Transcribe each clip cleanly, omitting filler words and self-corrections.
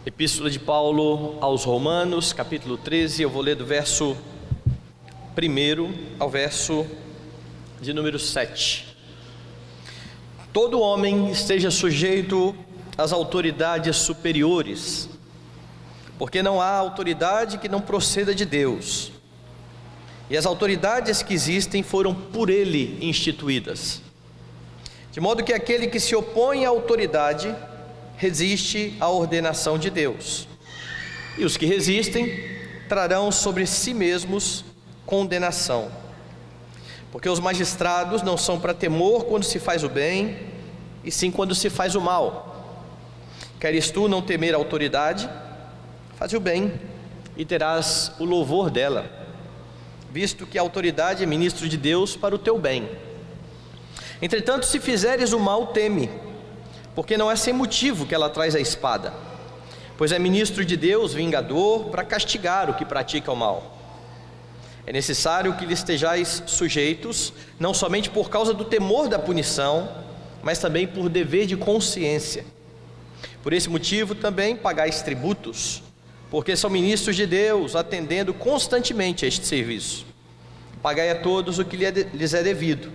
Epístola de Paulo aos Romanos, capítulo 13, eu vou ler do verso 1 ao verso de número 7. Todo homem esteja sujeito às autoridades superiores, porque não há autoridade que não proceda de Deus, e as autoridades que existem foram por Ele instituídas, de modo que aquele que se opõe à autoridade resiste à ordenação de Deus, e os que resistem trarão sobre si mesmos condenação, porque os magistrados não são para temor quando se faz o bem, e sim quando se faz o mal. Queres tu não temer a autoridade? Faz o bem, e terás o louvor dela, visto que a autoridade é ministro de Deus para o teu bem. Entretanto, se fizeres o mal, teme, porque não é sem motivo que ela traz a espada, pois é ministro de Deus, vingador, para castigar o que pratica o mal. É necessário que lhe estejais sujeitos, não somente por causa do temor da punição, mas também por dever de consciência. Por esse motivo também pagais tributos, porque são ministros de Deus, atendendo constantemente a este serviço. Pagai a todos o que lhes é devido: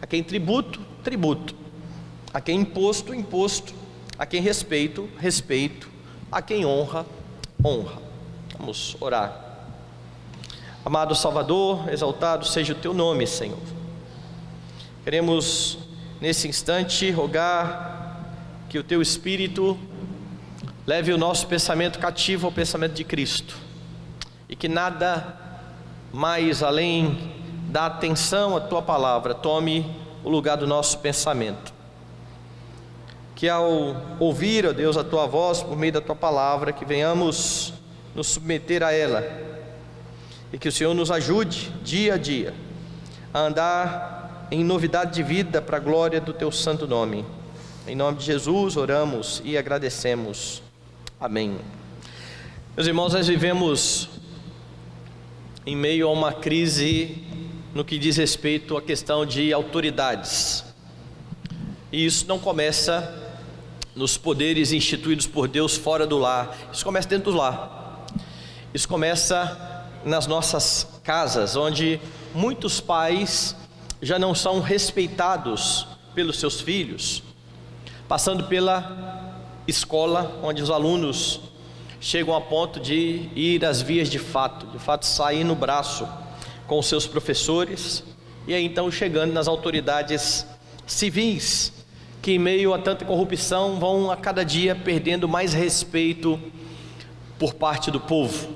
a quem tributo, tributo; a quem imposto, imposto; a quem respeito, respeito; a quem honra, honra. Vamos orar. Amado Salvador, exaltado seja o teu nome, Senhor. Queremos nesse instante rogar que o teu Espírito leve o nosso pensamento cativo ao pensamento de Cristo, e que nada mais além da atenção à tua palavra tome o lugar do nosso pensamento. Que ao ouvir, ó Deus, a tua voz por meio da tua palavra, que venhamos nos submeter a ela, e que o Senhor nos ajude dia a dia a andar em novidade de vida para a glória do teu santo nome. Em nome de Jesus oramos e agradecemos. Amém. Meus irmãos, nós vivemos em meio a uma crise no que diz respeito à questão de autoridades, e isso não começa nos poderes instituídos por Deus fora do lar, isso começa dentro do lar, isso começa nas nossas casas, onde muitos pais já não são respeitados pelos seus filhos, passando pela escola, onde os alunos chegam a ponto de ir às vias de fato sair no braço com os seus professores, e aí então chegando nas autoridades civis, que em meio a tanta corrupção vão a cada dia perdendo mais respeito por parte do povo.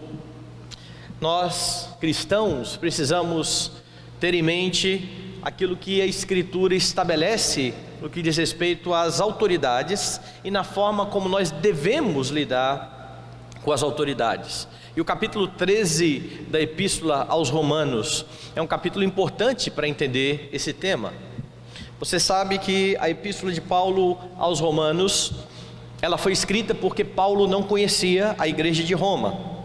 Nós cristãos precisamos ter em mente aquilo que a Escritura estabelece no que diz respeito às autoridades e na forma como nós devemos lidar com as autoridades. E o capítulo 13 da Epístola aos Romanos é um capítulo importante para entender esse tema. Você sabe que a Epístola de Paulo aos Romanos, ela foi escrita porque Paulo não conhecia a igreja de Roma.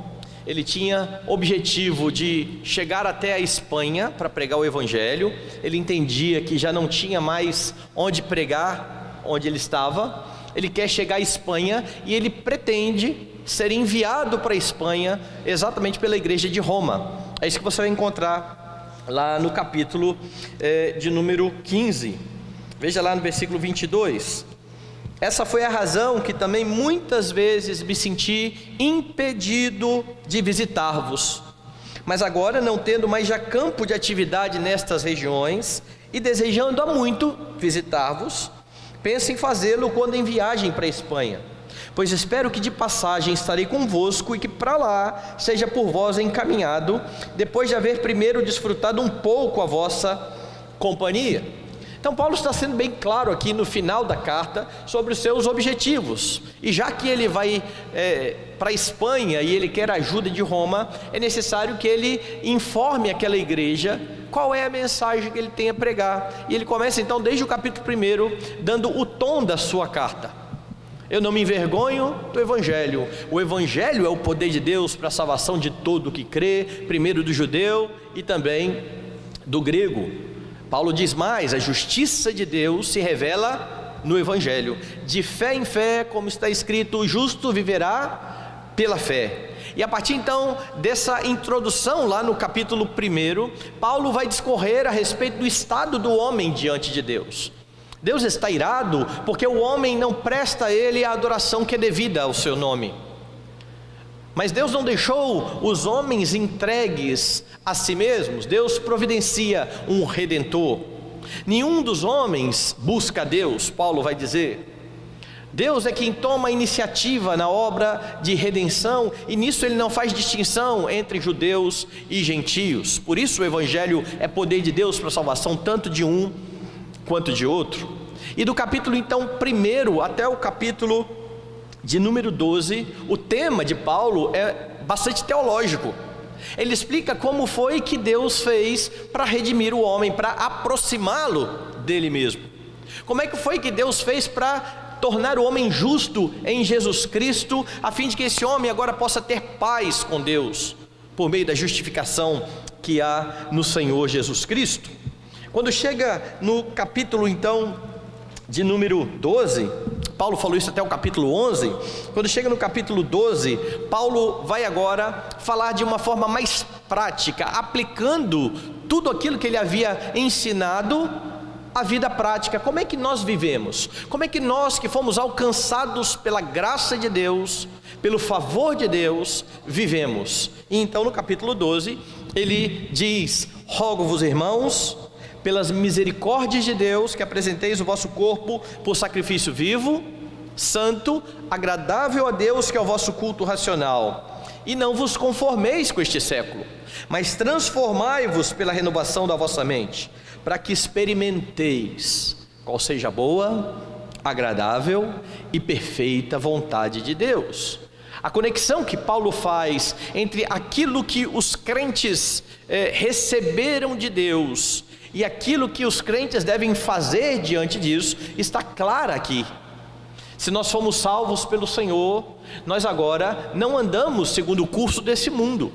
Ele tinha objetivo de chegar até a Espanha para pregar o Evangelho. Ele entendia que já não tinha mais onde pregar, onde ele estava. Ele quer chegar à Espanha e ele pretende ser enviado para a Espanha exatamente pela igreja de Roma. É isso que você vai encontrar lá no capítulo de número 15. Veja lá no versículo 22. Essa foi a razão que também muitas vezes me senti impedido de visitar-vos, mas agora, não tendo mais já campo de atividade nestas regiões e desejando há muito visitar-vos, penso em fazê-lo quando em viagem para a Espanha, pois espero que de passagem estarei convosco e que para lá seja por vós encaminhado, depois de haver primeiro desfrutado um pouco a vossa companhia. Então Paulo está sendo bem claro aqui no final da carta sobre os seus objetivos, e já que ele vai para a Espanha e ele quer a ajuda de Roma, é necessário que ele informe aquela igreja qual é a mensagem que ele tem a pregar. E ele começa então desde o capítulo 1 dando o tom da sua carta. Eu não me envergonho do Evangelho. O Evangelho é o poder de Deus para a salvação de todo o que crê, primeiro do judeu e também do grego. Paulo diz mais: a justiça de Deus se revela no Evangelho. De fé em fé, como está escrito, o justo viverá pela fé. E a partir então dessa introdução lá no capítulo 1, Paulo vai discorrer a respeito do estado do homem diante de Deus. Deus está irado porque o homem não presta a ele a adoração que é devida ao seu nome. Mas Deus não deixou os homens entregues a si mesmos. Deus providencia um redentor. Nenhum dos homens busca a Deus, Paulo vai dizer. Deus é quem toma a iniciativa na obra de redenção, e nisso ele não faz distinção entre judeus e gentios. Por isso o Evangelho é poder de Deus para a salvação tanto de um quanto de outro. E do capítulo então 1 até o capítulo de número 12, o tema de Paulo é bastante teológico. Ele explica como foi que Deus fez para redimir o homem, para aproximá-lo dele mesmo. Como é que foi que Deus fez para tornar o homem justo em Jesus Cristo, a fim de que esse homem agora possa ter paz com Deus, por meio da justificação que há no Senhor Jesus Cristo. Quando chega no capítulo então de número 12, Paulo falou isso até o capítulo 11, quando chega no capítulo 12, Paulo vai agora falar de uma forma mais prática, aplicando tudo aquilo que ele havia ensinado à vida prática. Como é que nós vivemos? Como é que nós que fomos alcançados pela graça de Deus, pelo favor de Deus, vivemos? E então no capítulo 12, ele diz: rogo-vos, irmãos, pelas misericórdias de Deus, que apresenteis o vosso corpo por sacrifício vivo, santo, agradável a Deus, que é o vosso culto racional. E não vos conformeis com este século, mas transformai-vos pela renovação da vossa mente, para que experimenteis qual seja a boa, agradável e perfeita vontade de Deus. A conexão que Paulo faz entre aquilo que os crentes receberam de Deus e aquilo que os crentes devem fazer diante disso está clara aqui. Se nós fomos salvos pelo Senhor, nós agora não andamos segundo o curso desse mundo.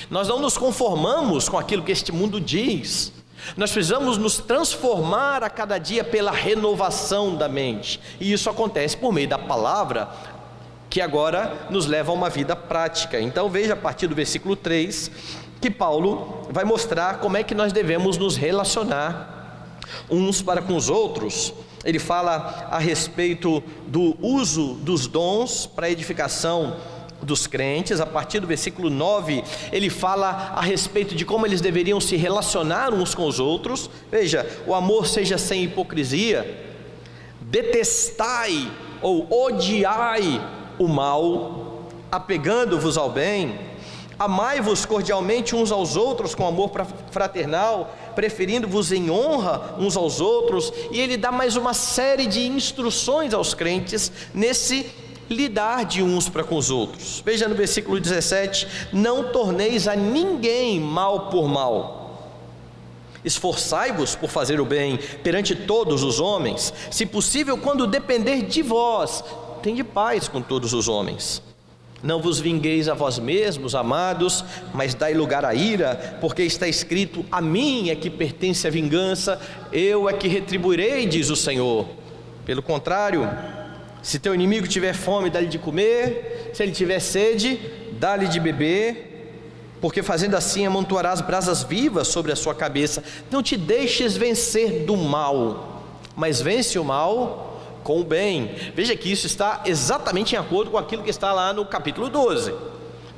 Nós não nos conformamos com aquilo que este mundo diz. Nós precisamos nos transformar a cada dia pela renovação da mente. E isso acontece por meio da palavra, que agora nos leva a uma vida prática. Então veja a partir do versículo 3, que Paulo vai mostrar como é que nós devemos nos relacionar uns para com os outros. Ele fala a respeito do uso dos dons para a edificação dos crentes. A partir do versículo 9, ele fala a respeito de como eles deveriam se relacionar uns com os outros. Veja, o amor seja sem hipocrisia, detestai ou odiai o mal, apegando-vos ao bem, amai-vos cordialmente uns aos outros com amor fraternal, preferindo-vos em honra uns aos outros. E ele dá mais uma série de instruções aos crentes nesse lidar de uns para com os outros. Veja no versículo 17: não torneis a ninguém mal por mal, esforçai-vos por fazer o bem perante todos os homens, se possível, quando depender de vós, tende paz com todos os homens. Não vos vingueis a vós mesmos, amados, mas dai lugar à ira, porque está escrito: a mim é que pertence a vingança, eu é que retribuirei, diz o Senhor. Pelo contrário, se teu inimigo tiver fome, dá-lhe de comer, se ele tiver sede, dá-lhe de beber, porque fazendo assim amontoarás brasas vivas sobre a sua cabeça. Não te deixes vencer do mal, mas vence o mal com o bem. Veja que isso está exatamente em acordo com aquilo que está lá no capítulo 12.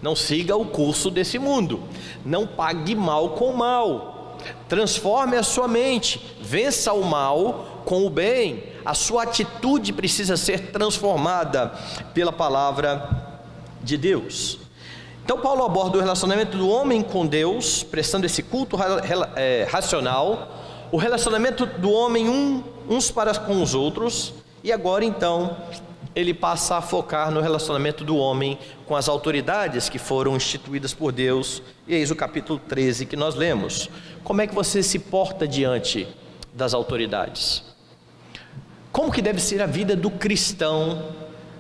Não siga o curso desse mundo, não pague mal com mal, transforme a sua mente, vença o mal com o bem. A sua atitude precisa ser transformada pela palavra de Deus. Então Paulo aborda o relacionamento do homem com Deus, prestando esse culto racional, o relacionamento do homem uns para com os outros. E agora então ele passa a focar no relacionamento do homem com as autoridades que foram instituídas por Deus. E eis o capítulo 13 que nós lemos. Como é que você se porta diante das autoridades? Como que deve ser a vida do cristão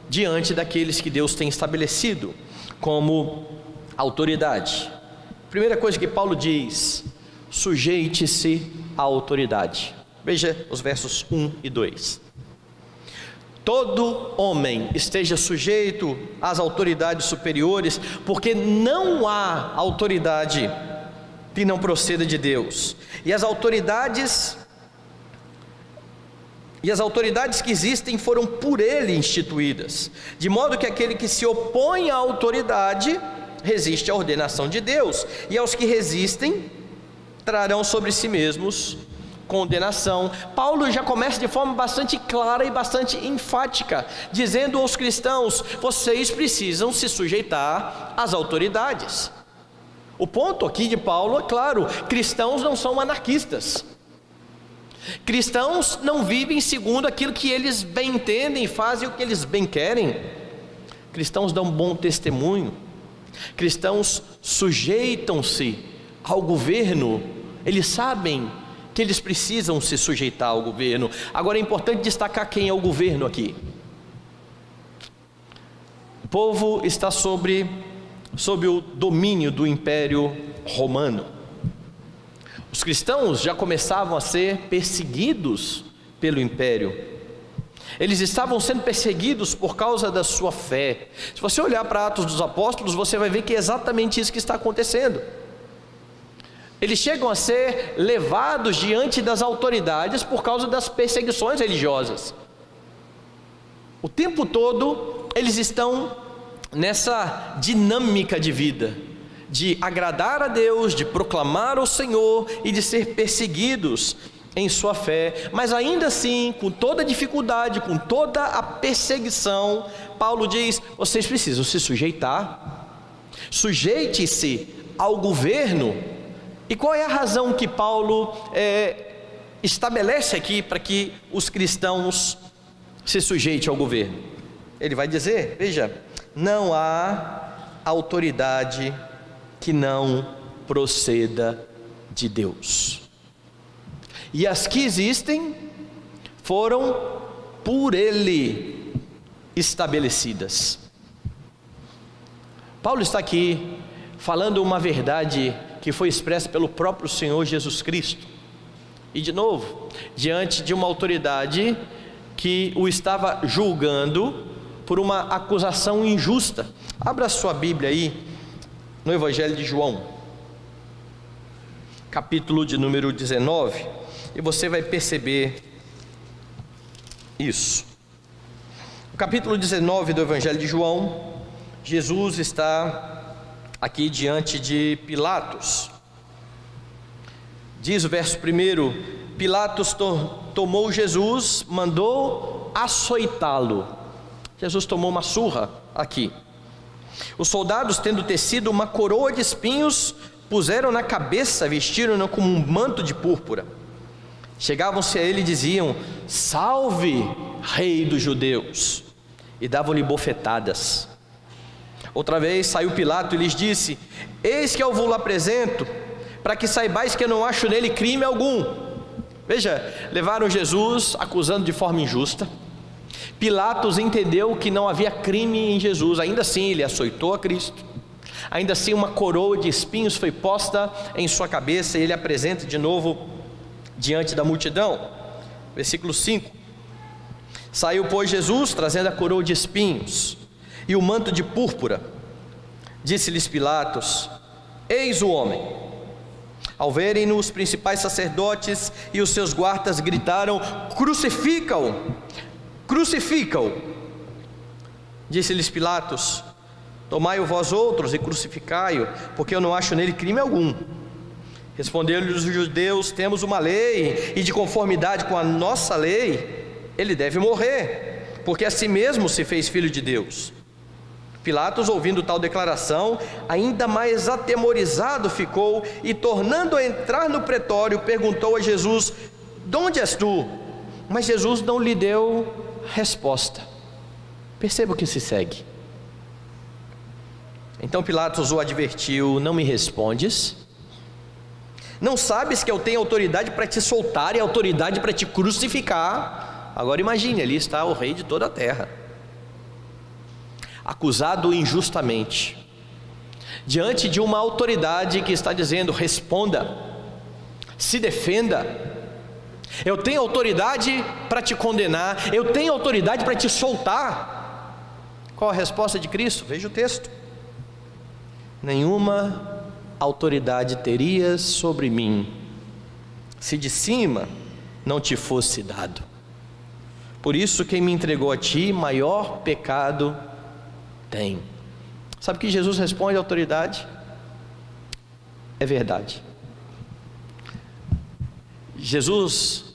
diante daqueles que Deus tem estabelecido como autoridade? Primeira coisa que Paulo diz: sujeite-se à autoridade. Veja os versos 1 e 2. todo homem esteja sujeito às autoridades superiores, porque não há autoridade que não proceda de Deus. E as autoridades que existem foram por Ele instituídas, de modo que aquele que se opõe à autoridade resiste à ordenação de Deus, e aos que resistem trarão sobre si mesmos condenação. Paulo já começa de forma bastante clara e bastante enfática, dizendo aos cristãos: vocês precisam se sujeitar às autoridades. O ponto aqui de Paulo é claro: cristãos não são anarquistas. Cristãos não vivem segundo aquilo que eles bem entendem e fazem o que eles bem querem. Cristãos dão bom testemunho. Cristãos sujeitam-se ao governo. Eles sabem que eles precisam se sujeitar ao governo. Agora é importante destacar quem é o governo aqui. O povo está sob o domínio do Império Romano. Os cristãos já começavam a ser perseguidos pelo Império. Eles estavam sendo perseguidos por causa da sua fé. Se você olhar para Atos dos Apóstolos, você vai ver que é exatamente isso que está acontecendo. Eles chegam a ser levados diante das autoridades por causa das perseguições religiosas. O tempo todo eles estão nessa dinâmica de vida, de agradar a Deus, de proclamar o Senhor e de ser perseguidos em sua fé. Mas ainda assim, com toda a dificuldade, com toda a perseguição, Paulo diz: vocês precisam se sujeitar. Sujeite-se ao governo. E qual é a razão que Paulo estabelece aqui para que os cristãos se sujeitem ao governo? Ele vai dizer, veja: não há autoridade que não proceda de Deus, e as que existem foram por Ele estabelecidas. Paulo está aqui falando uma verdade que foi expressa pelo próprio Senhor Jesus Cristo, e de novo, diante de uma autoridade que o estava julgando por uma acusação injusta. Abra sua Bíblia aí no Evangelho de João, capítulo de número 19, e você vai perceber isso. No capítulo 19 do Evangelho de João, Jesus está aqui diante de Pilatos. Diz o verso 1: Pilatos tomou Jesus, mandou açoitá-lo. Jesus tomou uma surra aqui. Os soldados, tendo tecido uma coroa de espinhos, puseram na cabeça, vestiram-no como um manto de púrpura. Chegavam-se a ele e diziam: salve, rei dos judeus, e davam-lhe bofetadas. Outra vez saiu Pilato e lhes disse: eis que eu vos apresento, para que saibais que eu não acho nele crime algum. Veja, levaram Jesus acusando de forma injusta. Pilatos entendeu que não havia crime em Jesus. Ainda assim ele açoitou a Cristo. Ainda assim uma coroa de espinhos foi posta em sua cabeça, e ele apresenta de novo diante da multidão. Versículo 5: saiu, pois, Jesus, trazendo a coroa de espinhos e o manto de púrpura. Disse-lhes Pilatos: eis o homem. Ao verem-no, os principais sacerdotes e os seus guardas gritaram: crucifica-o, crucifica-o. Disse-lhes Pilatos: tomai-o vós outros e crucificai-o, porque eu não acho nele crime algum. Responderam-lhes os judeus: temos uma lei, e de conformidade com a nossa lei, ele deve morrer, porque a si mesmo se fez filho de Deus. Pilatos, ouvindo tal declaração, ainda mais atemorizado ficou, e tornando a entrar no pretório, perguntou a Jesus: de onde és tu? Mas Jesus não lhe deu resposta. Perceba o que se segue. Então Pilatos o advertiu: não me respondes? Não sabes que eu tenho autoridade para te soltar e autoridade para te crucificar? Agora imagine, ali está o rei de toda a terra, acusado injustamente, diante de uma autoridade que está dizendo: responda, se defenda. Eu tenho autoridade para te condenar, eu tenho autoridade para te soltar. Qual a resposta de Cristo? Veja o texto: nenhuma autoridade terias sobre mim, se de cima não te fosse dado. Por isso quem me entregou a ti, maior pecado tem. Sabe o que Jesus responde à autoridade? É verdade. Jesus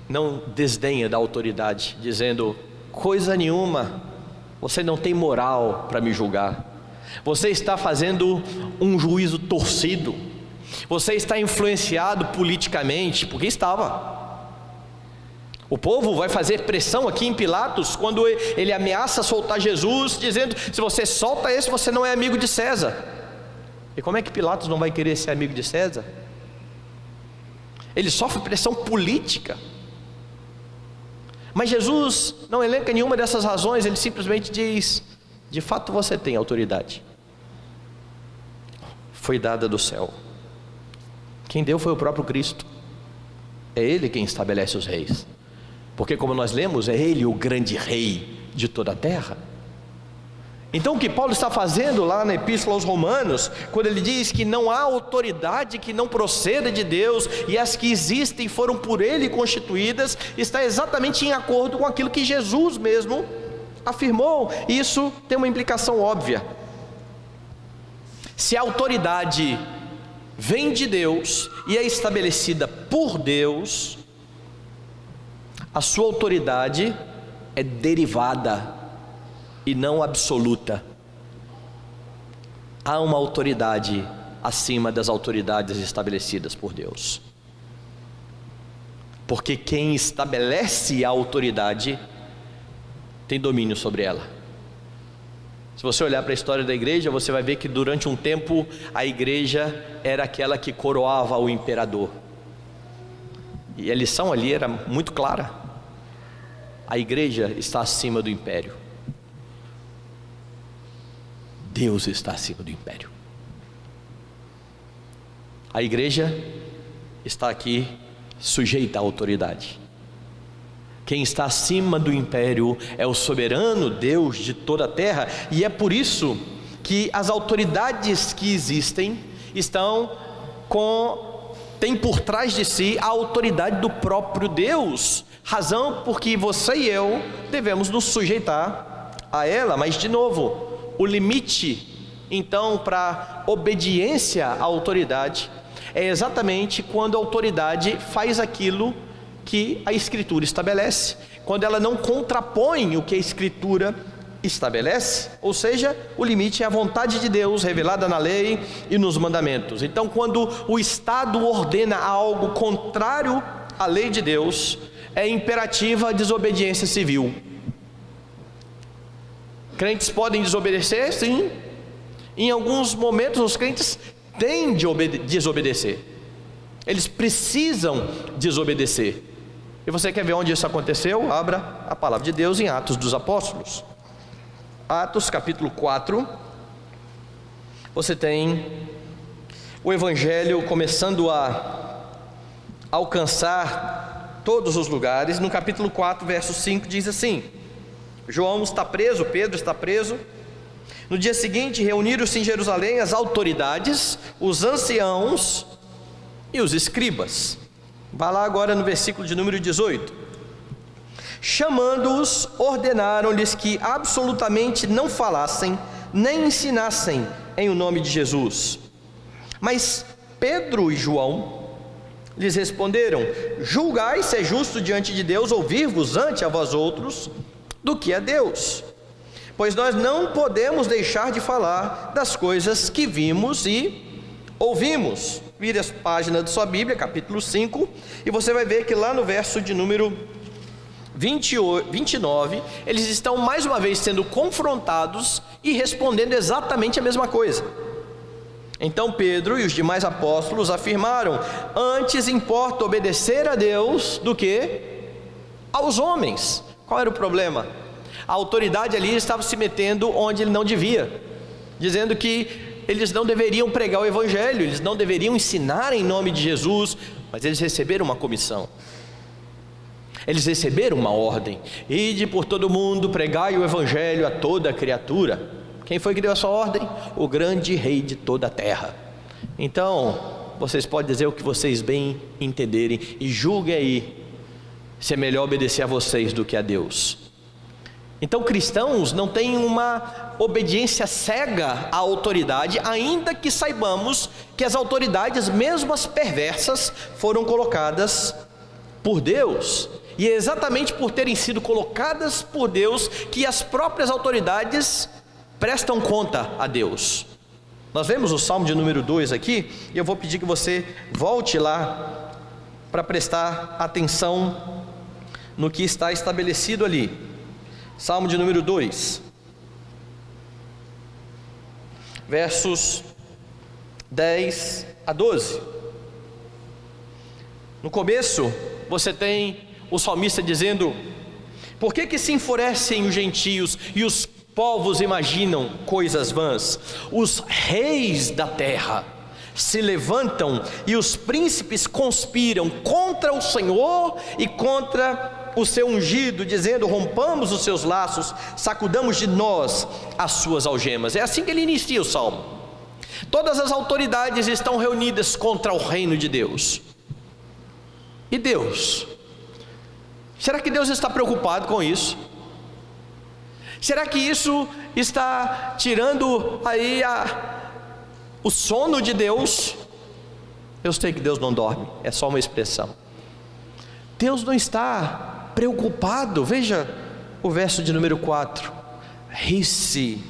não desdenha da autoridade, dizendo: coisa nenhuma, você não tem moral para me julgar, você está fazendo um juízo torcido, você está influenciado politicamente, porque estava. O povo vai fazer pressão aqui em Pilatos, quando ele ameaça soltar Jesus, dizendo: se você solta esse, você não é amigo de César. E como é que Pilatos não vai querer ser amigo de César? Ele sofre pressão política. Mas Jesus não elenca nenhuma dessas razões, ele simplesmente diz: de fato você tem autoridade, foi dada do céu. Quem deu foi o próprio Cristo. É Ele quem estabelece os reis, porque, como nós lemos, é Ele o grande rei de toda a terra. Então o que Paulo está fazendo lá na Epístola aos Romanos, quando ele diz que não há autoridade que não proceda de Deus, e as que existem foram por Ele constituídas, está exatamente em acordo com aquilo que Jesus mesmo afirmou. Isso tem uma implicação óbvia. Se a autoridade vem de Deus e é estabelecida por Deus, a sua autoridade é derivada e não absoluta. Há uma autoridade acima das autoridades estabelecidas por Deus, porque quem estabelece a autoridade tem domínio sobre ela. Se você olhar para a história da igreja, você vai ver que durante um tempo a igreja era aquela que coroava o imperador, e a lição ali era muito clara: a igreja está acima do império. Deus está acima do império. A igreja está aqui sujeita à autoridade. Quem está acima do império é o soberano Deus de toda a terra, e é por isso que as autoridades que existem têm por trás de si a autoridade do próprio Deus, razão porque você e eu devemos nos sujeitar a ela. Mas, de novo, o limite então para obediência à autoridade é exatamente quando a autoridade faz aquilo que a Escritura estabelece, quando ela não contrapõe o que a Escritura estabelece, ou seja, o limite é a vontade de Deus revelada na lei e nos mandamentos. Então, quando o Estado ordena algo contrário à lei de Deus, é imperativa a desobediência civil. Crentes podem desobedecer? Sim. Em alguns momentos os crentes têm de desobedecer, eles precisam desobedecer. E você quer ver onde isso aconteceu? Abra a palavra de Deus em Atos dos Apóstolos. Atos capítulo 4. Você tem o Evangelho começando a alcançar todos os lugares. No capítulo 4, verso 5 diz assim: João está preso, Pedro está preso. No dia seguinte reuniram-se em Jerusalém as autoridades, os anciãos e os escribas. Vá lá agora no versículo de número 18. Chamando-os, ordenaram-lhes que absolutamente não falassem, nem ensinassem em o nome de Jesus. Mas Pedro e João lhes responderam: julgai se é justo diante de Deus ouvir-vos ante a vós outros do que a Deus, pois nós não podemos deixar de falar das coisas que vimos e ouvimos. Vire a página de sua Bíblia, capítulo 5, e você vai ver que lá no verso de número 29, eles estão mais uma vez sendo confrontados e respondendo exatamente a mesma coisa. Então Pedro e os demais apóstolos afirmaram: antes importa obedecer a Deus do que aos homens. Qual era o problema? A autoridade ali estava se metendo onde ele não devia, dizendo que eles não deveriam pregar o Evangelho, eles não deveriam ensinar em nome de Jesus, mas eles receberam uma comissão. Eles receberam uma ordem: ide por todo mundo, pregai o evangelho a toda criatura. Quem foi que deu essa ordem? O grande rei de toda a terra. Então, vocês podem dizer o que vocês bem entenderem e julguem aí se é melhor obedecer a vocês do que a Deus. Então, cristãos não têm uma obediência cega à autoridade, ainda que saibamos que as autoridades, mesmo as perversas, foram colocadas por Deus. E é exatamente por terem sido colocadas por Deus que as próprias autoridades prestam conta a Deus. Nós vemos o Salmo de número 2 aqui, e eu vou pedir que você volte lá para prestar atenção no que está estabelecido ali. Salmo de número 2, versos 10 a 12. No começo, você tem o salmista dizendo: por que se enfurecem os gentios e os povos imaginam coisas vãs? Os reis da terra se levantam e os príncipes conspiram contra o Senhor e contra o seu ungido, dizendo: rompamos os seus laços, sacudamos de nós as suas algemas. É assim que ele inicia o salmo. Todas as autoridades estão reunidas contra o reino de Deus. E Deus? Será que Deus está preocupado com isso? Será que isso está tirando aí o sono de Deus? Eu sei que Deus não dorme, é só uma expressão. Deus não está preocupado. Veja o verso de número 4: ri-se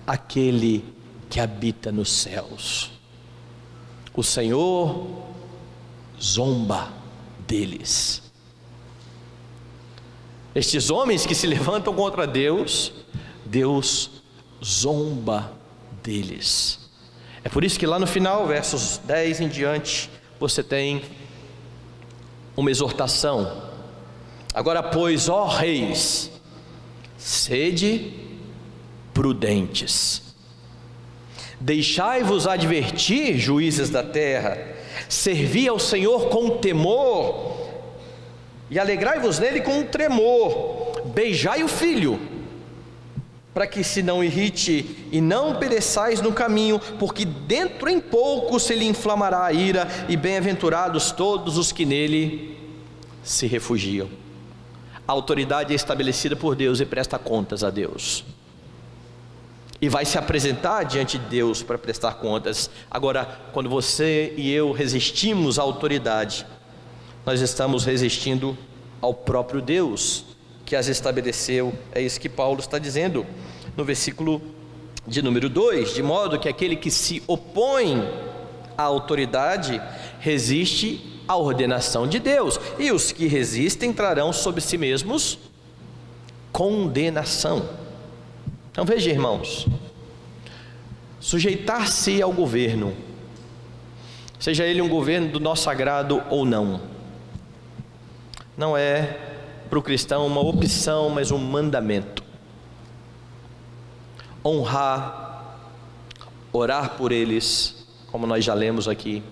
aquele que habita nos céus, o Senhor zomba deles. Estes homens que se levantam contra Deus, Deus zomba deles. É por isso que lá no final, versos 10 em diante, você tem uma exortação: agora pois, ó reis, sede prudentes, deixai-vos advertir, juízes da terra, servi ao Senhor com temor e alegrai-vos nele com tremor, beijai o filho, para que se não irrite e não pereçais no caminho, porque dentro em pouco se lhe inflamará a ira, e bem-aventurados todos os que nele se refugiam. A autoridade é estabelecida por Deus e presta contas a Deus, e vai se apresentar diante de Deus para prestar contas. Agora, quando você e eu resistimos à autoridade, nós estamos resistindo ao próprio Deus que as estabeleceu. É isso que Paulo está dizendo no versículo de número 2: de modo que aquele que se opõe à autoridade resiste à ordenação de Deus, e os que resistem trarão sobre si mesmos condenação. Então veja, irmãos, sujeitar-se ao governo, seja ele um governo do nosso agrado ou não, não é para o cristão uma opção, mas um mandamento. Honrar, orar por eles, como nós já lemos aqui,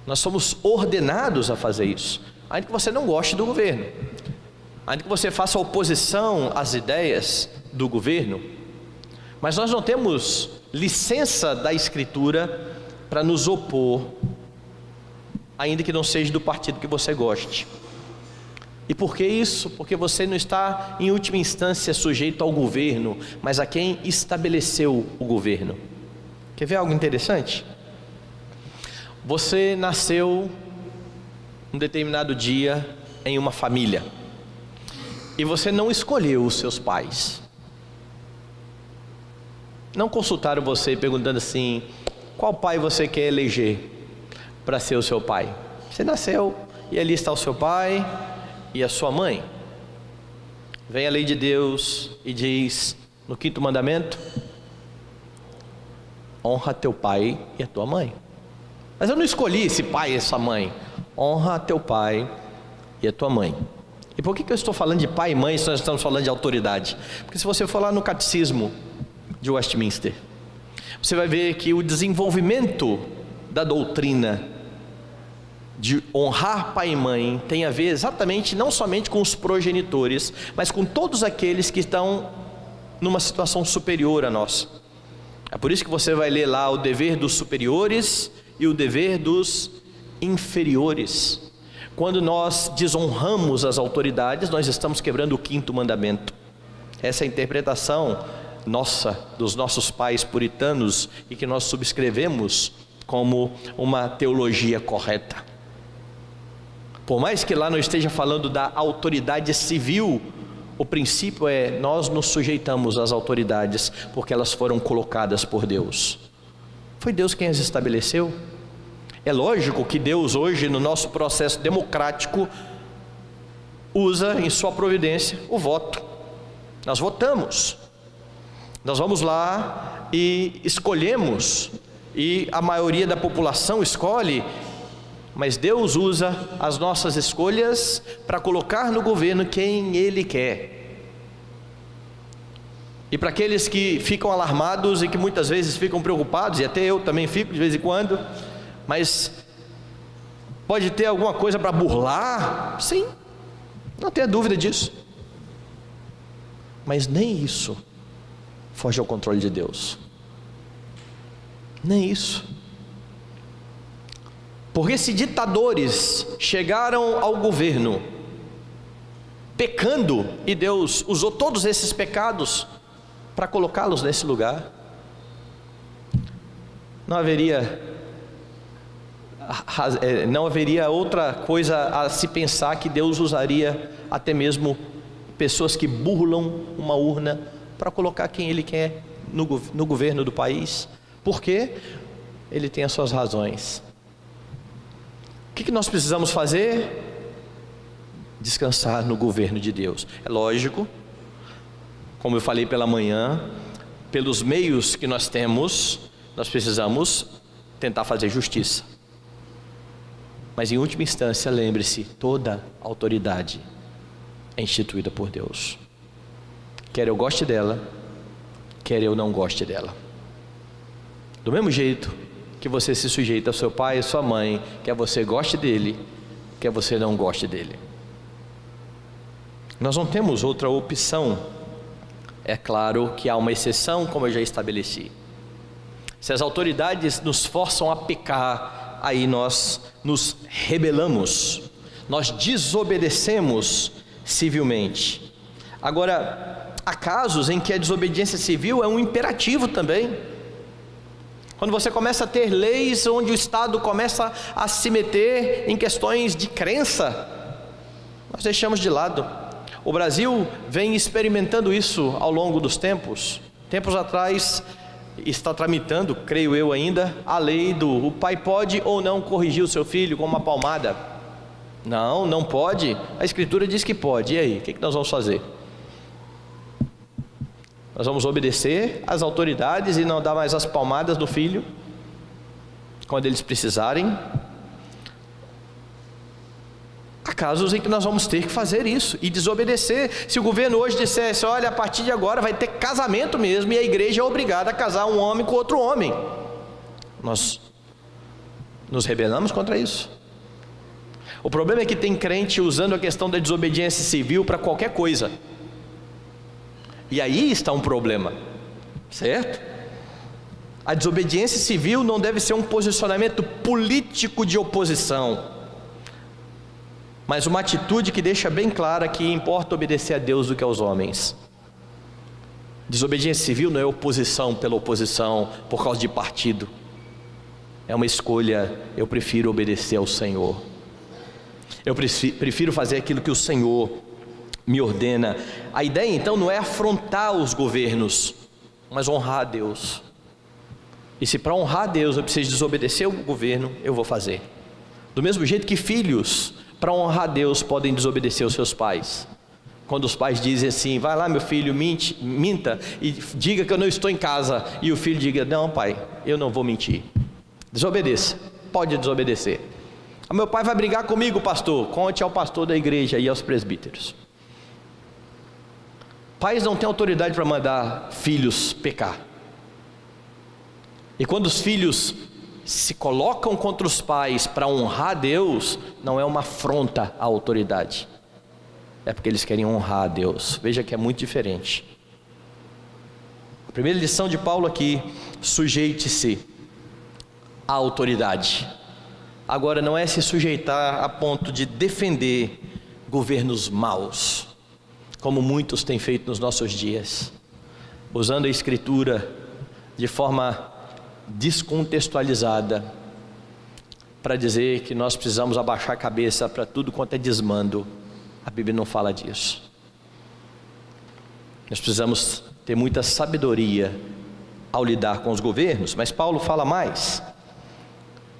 nós somos ordenados a fazer isso, ainda que você não goste do governo, ainda que você faça oposição às ideias do governo, mas nós não temos licença da Escritura para nos opor, ainda que não seja do partido que você goste. E por que isso? Porque você não está em última instância sujeito ao governo, mas a quem estabeleceu o governo. Quer ver algo interessante? Você nasceu um determinado dia em uma família, e você não escolheu os seus pais. Não consultaram você perguntando assim: qual pai você quer eleger para ser o seu pai? Você nasceu e ali está o seu pai e a sua mãe. Vem a lei de Deus e diz no 5º mandamento: honra teu pai e a tua mãe. Mas eu não escolhi esse pai e essa mãe. Honra teu pai e a tua mãe. E por que eu estou falando de pai e mãe se nós estamos falando de autoridade? Porque se você for lá no catecismo de Westminster, você vai ver que o desenvolvimento da doutrina de honrar pai e mãe tem a ver exatamente, não somente com os progenitores, mas com todos aqueles que estão numa situação superior a nós. É por isso que você vai ler lá o dever dos superiores e o dever dos inferiores. Quando nós desonramos as autoridades, nós estamos quebrando o 5º mandamento. Essa é a interpretação nossa, dos nossos pais puritanos, e que nós subscrevemos como uma teologia correta. Por mais que lá não esteja falando da autoridade civil, o princípio é: nós nos sujeitamos às autoridades, porque elas foram colocadas por Deus. Foi Deus quem as estabeleceu. É lógico que Deus hoje, no nosso processo democrático, usa em sua providência o voto. Nós votamos, nós vamos lá e escolhemos, e a maioria da população escolhe, mas Deus usa as nossas escolhas para colocar no governo quem Ele quer. E para aqueles que ficam alarmados e que muitas vezes ficam preocupados, e até eu também fico de vez em quando, mas pode ter alguma coisa para burlar? Sim, não tenha dúvida disso. Mas nem isso foge ao controle de Deus. Nem isso. Porque se ditadores chegaram ao governo pecando, e Deus usou todos esses pecados para colocá-los nesse lugar, não haveria outra coisa a se pensar que Deus usaria até mesmo pessoas que burlam uma urna para colocar quem Ele quer no governo do país. Por quê? Ele tem as suas razões. O que nós precisamos fazer? Descansar no governo de Deus. É lógico, como eu falei pela manhã, pelos meios que nós temos, nós precisamos tentar fazer justiça. Mas em última instância, lembre-se, toda autoridade é instituída por Deus. Quer eu goste dela, quer eu não goste dela. Do mesmo jeito que você se sujeita ao seu pai e sua mãe, quer você goste dele, quer você não goste dele. Nós não temos outra opção. É claro que há uma exceção, como eu já estabeleci. Se as autoridades nos forçam a pecar, aí nós nos rebelamos, nós desobedecemos civilmente. Agora, há casos em que a desobediência civil é um imperativo também. Quando você começa a ter leis onde o Estado começa a se meter em questões de crença, nós deixamos de lado. O Brasil vem experimentando isso ao longo dos tempos. Tempos atrás está tramitando, creio eu ainda, a lei do o pai pode ou não corrigir o seu filho com uma palmada. Não, não pode. A Escritura diz que pode. E aí, o que nós vamos fazer? Nós vamos obedecer às autoridades e não dar mais as palmadas do filho quando eles precisarem? Há casos em que nós vamos ter que fazer isso e desobedecer. Se o governo hoje dissesse: olha, a partir de agora vai ter casamento mesmo, e a igreja é obrigada a casar um homem com outro homem, nós nos rebelamos contra isso. O problema é que tem crente usando a questão da desobediência civil para qualquer coisa, e aí está um problema, certo? A desobediência civil não deve ser um posicionamento político de oposição, mas uma atitude que deixa bem clara que importa obedecer a Deus do que aos homens. Desobediência civil não é oposição pela oposição, por causa de partido. É uma escolha: eu prefiro obedecer ao Senhor. Eu prefiro fazer aquilo que o Senhor me ordena. A ideia então não é afrontar os governos, mas honrar a Deus. E se para honrar a Deus eu preciso desobedecer o governo, eu vou fazer. Do mesmo jeito que filhos, para honrar a Deus, podem desobedecer os seus pais. Quando os pais dizem assim: vai lá meu filho, minta e diga que eu não estou em casa, e o filho diga: não pai, eu não vou mentir. Desobedeça, pode desobedecer. Meu pai vai brigar comigo, pastor. Conte ao pastor da igreja e aos presbíteros. Pais não têm autoridade para mandar filhos pecar. E quando os filhos se colocam contra os pais para honrar Deus, não é uma afronta à autoridade, é porque eles querem honrar a Deus. Veja que é muito diferente. A primeira lição de Paulo aqui: sujeite-se à autoridade. Agora, não é se sujeitar a ponto de defender governos maus, como muitos têm feito nos nossos dias, usando a Escritura de forma descontextualizada, para dizer que nós precisamos abaixar a cabeça para tudo quanto é desmando. A Bíblia não fala disso. Nós precisamos ter muita sabedoria ao lidar com os governos, mas Paulo fala mais.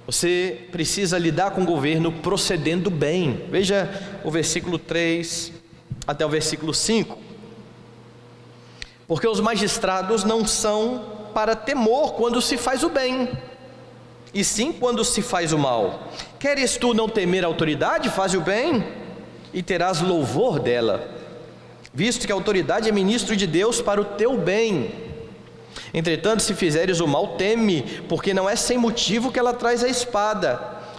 Você precisa lidar com o governo procedendo bem. Veja o versículo 3 até o versículo 5. Porque os magistrados não são para temor quando se faz o bem, e sim quando se faz o mal. Queres tu não temer a autoridade? Faz o bem, e terás louvor dela, visto que a autoridade é ministro de Deus para o teu bem. Entretanto, se fizeres o mal, teme, porque não é sem motivo que ela traz a espada,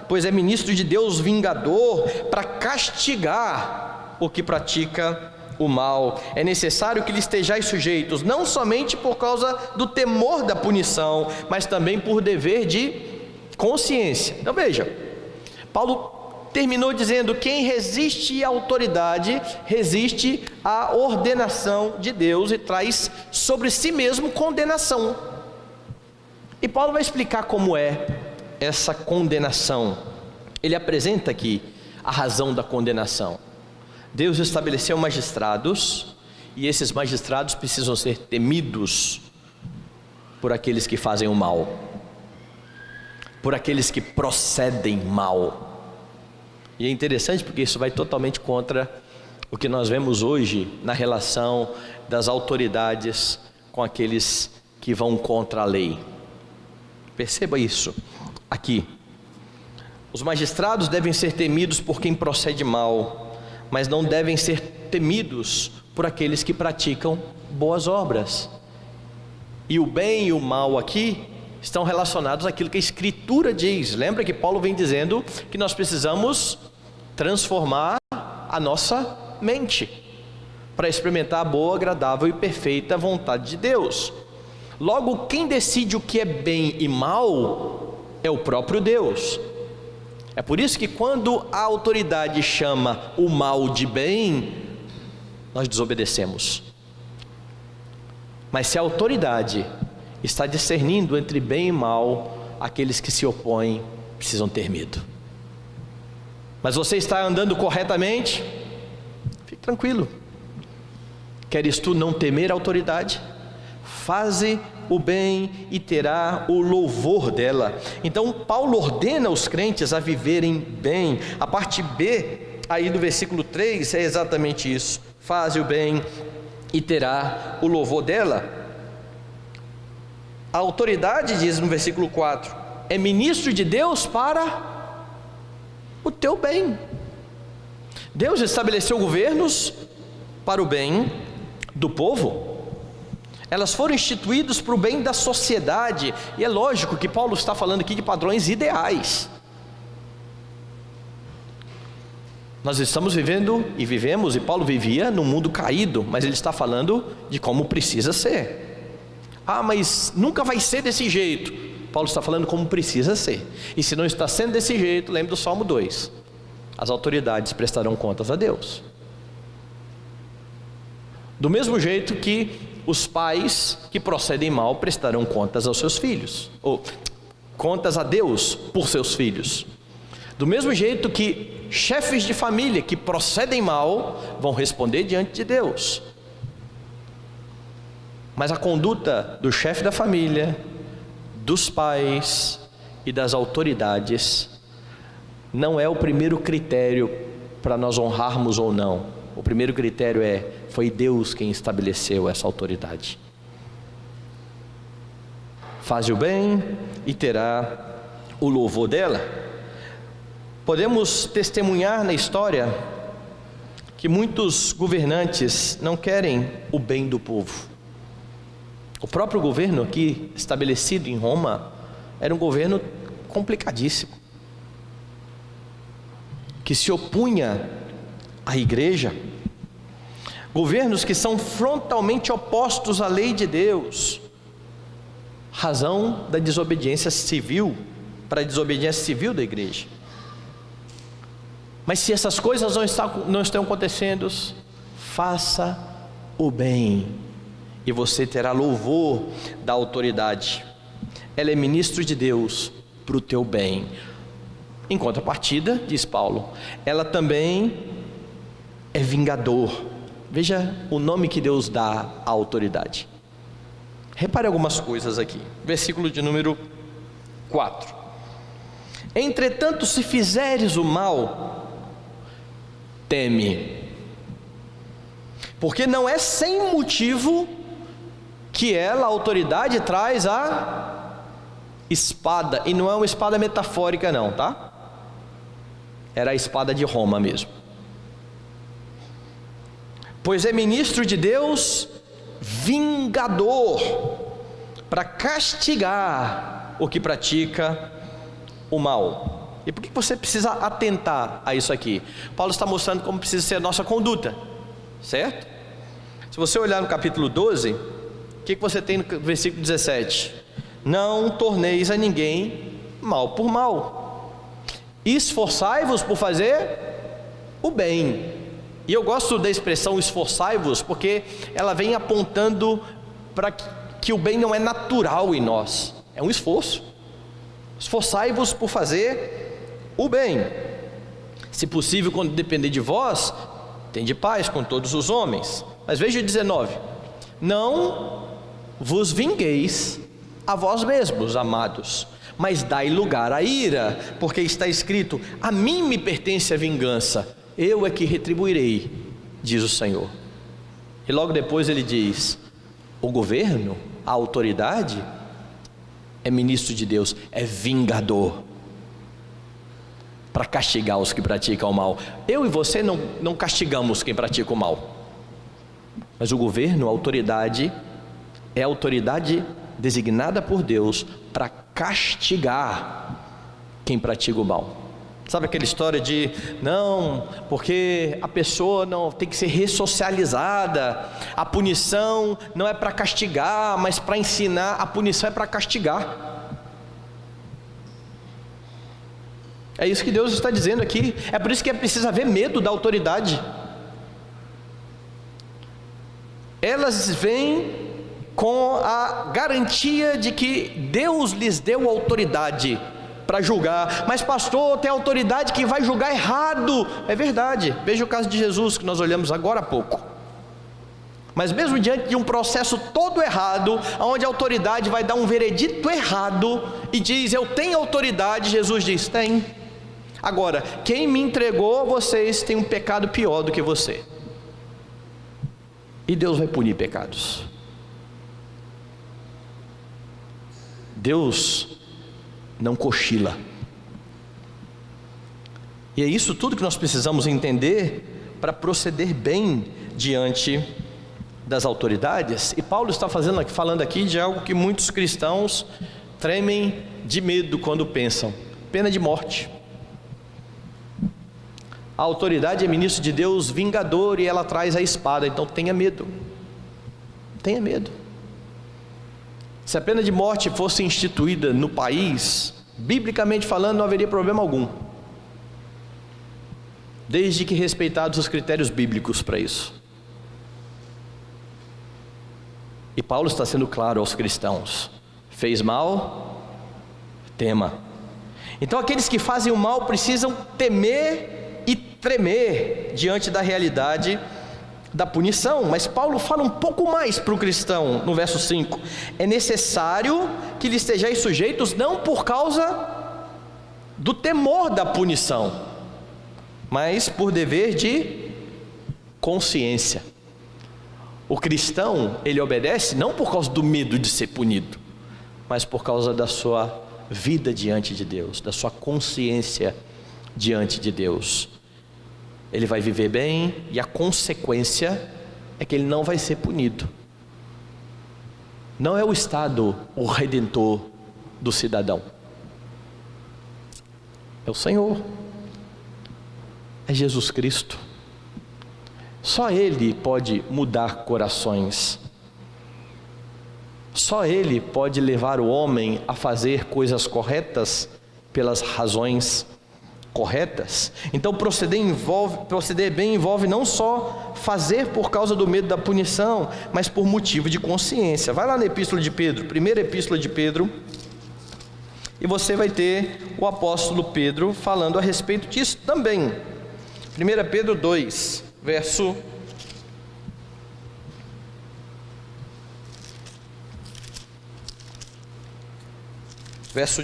pois é ministro de Deus vingador, para castigar o que pratica o mal. É necessário que lhe estejais sujeitos, não somente por causa do temor da punição, mas também por dever de consciência. Então veja, Paulo terminou dizendo: quem resiste à autoridade, resiste à ordenação de Deus e traz sobre si mesmo condenação. E Paulo vai explicar como é essa condenação. Ele apresenta aqui a razão da condenação. Deus estabeleceu magistrados, e esses magistrados precisam ser temidos por aqueles que fazem o mal, por aqueles que procedem mal. E é interessante porque isso vai totalmente contra o que nós vemos hoje na relação das autoridades com aqueles que vão contra a lei. Perceba isso aqui. Os magistrados devem ser temidos por quem procede mal, mas não devem ser temidos por aqueles que praticam boas obras. E o bem e o mal aqui estão relacionados àquilo que a Escritura diz. Lembra que Paulo vem dizendo que nós precisamos transformar a nossa mente para experimentar a boa, agradável e perfeita vontade de Deus. Logo, quem decide o que é bem e mal é o próprio Deus. É por isso que quando a autoridade chama o mal de bem, nós desobedecemos. Mas se a autoridade está discernindo entre bem e mal, aqueles que se opõem precisam ter medo. Mas você está andando corretamente? Fique tranquilo. Queres tu não temer a autoridade? Faze o bem e terá o louvor dela. Então Paulo ordena os crentes a viverem bem. A parte B aí do versículo 3 é exatamente isso: faze o bem e terá o louvor dela. A autoridade, diz no versículo 4, é ministro de Deus para o teu bem. Deus estabeleceu governos para o bem do povo. Elas foram instituídas para o bem da sociedade. E é lógico que Paulo está falando aqui de padrões ideais. Nós estamos vivendo e vivemos, e Paulo vivia num mundo caído, mas ele está falando de como precisa ser. Ah, mas nunca vai ser desse jeito. Paulo está falando como precisa ser. E se não está sendo desse jeito, lembre do Salmo 2: as autoridades prestarão contas a Deus. Do mesmo jeito que os pais que procedem mal prestarão contas aos seus filhos, ou contas a Deus por seus filhos. Do mesmo jeito que chefes de família que procedem mal vão responder diante de Deus. Mas a conduta do chefe da família, dos pais e das autoridades não é o primeiro critério para nós honrarmos ou não. O primeiro critério foi Deus quem estabeleceu essa autoridade. Faze o bem e terá o louvor dela. Podemos testemunhar na história que muitos governantes não querem o bem do povo. O próprio governo aqui estabelecido em Roma era um governo complicadíssimo, que se opunha à igreja, governos que são frontalmente opostos à lei de Deus, razão da desobediência civil, para a desobediência civil da igreja. Mas se essas coisas não estão acontecendo, faça o bem, e você terá louvor da autoridade. Ela é ministro de Deus para o teu bem. Em contrapartida, diz Paulo, ela também é vingador. Veja o nome que Deus dá à autoridade. Repare algumas coisas aqui. Versículo de número 4. Entretanto, se fizeres o mal, teme, porque não é sem motivo que ela, a autoridade, traz a espada, e não é uma espada metafórica não, tá? Era a espada de Roma mesmo. Pois é ministro de Deus, vingador, para castigar o que pratica o mal. E por que você precisa atentar a isso aqui? Paulo está mostrando como precisa ser a nossa conduta, certo? Se você olhar no capítulo 12, o que você tem no versículo 17? Não torneis a ninguém mal por mal, esforçai-vos por fazer o bem. E eu gosto da expressão esforçai-vos, porque ela vem apontando para que o bem não é natural em nós, é um esforço. Esforçai-vos por fazer o bem. Se possível, quando depender de vós, tende paz com todos os homens. Mas veja o 19: não vos vingueis a vós mesmos, amados, mas dai lugar à ira, porque está escrito: a mim me pertence a vingança, eu é que retribuirei, diz o Senhor. E logo depois ele diz: o governo, a autoridade, é ministro de Deus, é vingador, para castigar os que praticam o mal. Eu e você não castigamos quem pratica o mal, mas o governo, a autoridade, é a autoridade designada por Deus para castigar quem pratica o mal. Sabe aquela história de, não, porque a pessoa não tem que ser ressocializada, a punição não é para castigar, mas para ensinar, a punição é para castigar. É isso que Deus está dizendo aqui. É por isso que é preciso haver medo da autoridade. Elas vêm com a garantia de que Deus lhes deu autoridade para julgar. Mas pastor, tem autoridade que vai julgar errado. É verdade, veja o caso de Jesus que nós olhamos agora há pouco. Mas mesmo diante de um processo todo errado, onde a autoridade vai dar um veredito errado e diz: eu tenho autoridade, Jesus diz: tem. Agora, quem me entregou a vocês tem um pecado pior do que você, e Deus vai punir pecados. Deus não cochila. E é isso tudo que nós precisamos entender para proceder bem diante das autoridades. E Paulo está falando aqui de algo que muitos cristãos tremem de medo quando pensam: pena de morte. A autoridade é ministro de Deus, vingador, e ela traz a espada. Então tenha medo, tenha medo. Se a pena de morte fosse instituída no país, biblicamente falando, não haveria problema algum, desde que respeitados os critérios bíblicos para isso. E Paulo está sendo claro aos cristãos: fez mal, tema. Então aqueles que fazem o mal precisam temer e tremer diante da realidade da punição. Mas Paulo fala um pouco mais para o cristão no verso 5: é necessário que lhe estejais sujeitos, não por causa do temor da punição, mas por dever de consciência. O cristão, ele obedece não por causa do medo de ser punido, mas por causa da sua vida diante de Deus, da sua consciência diante de Deus. Ele vai viver bem, e a consequência é que ele não vai ser punido. Não é o Estado o redentor do cidadão, É o Senhor, é Jesus Cristo. Só Ele pode mudar corações. Só Ele pode levar o homem a fazer coisas corretas pelas razões corretas. Então proceder bem envolve não só fazer por causa do medo da punição, mas por motivo de consciência. Vai lá na Epístola de Pedro, primeira Epístola de Pedro, e você vai ter o apóstolo Pedro falando a respeito disso também. 1 Pedro 2, verso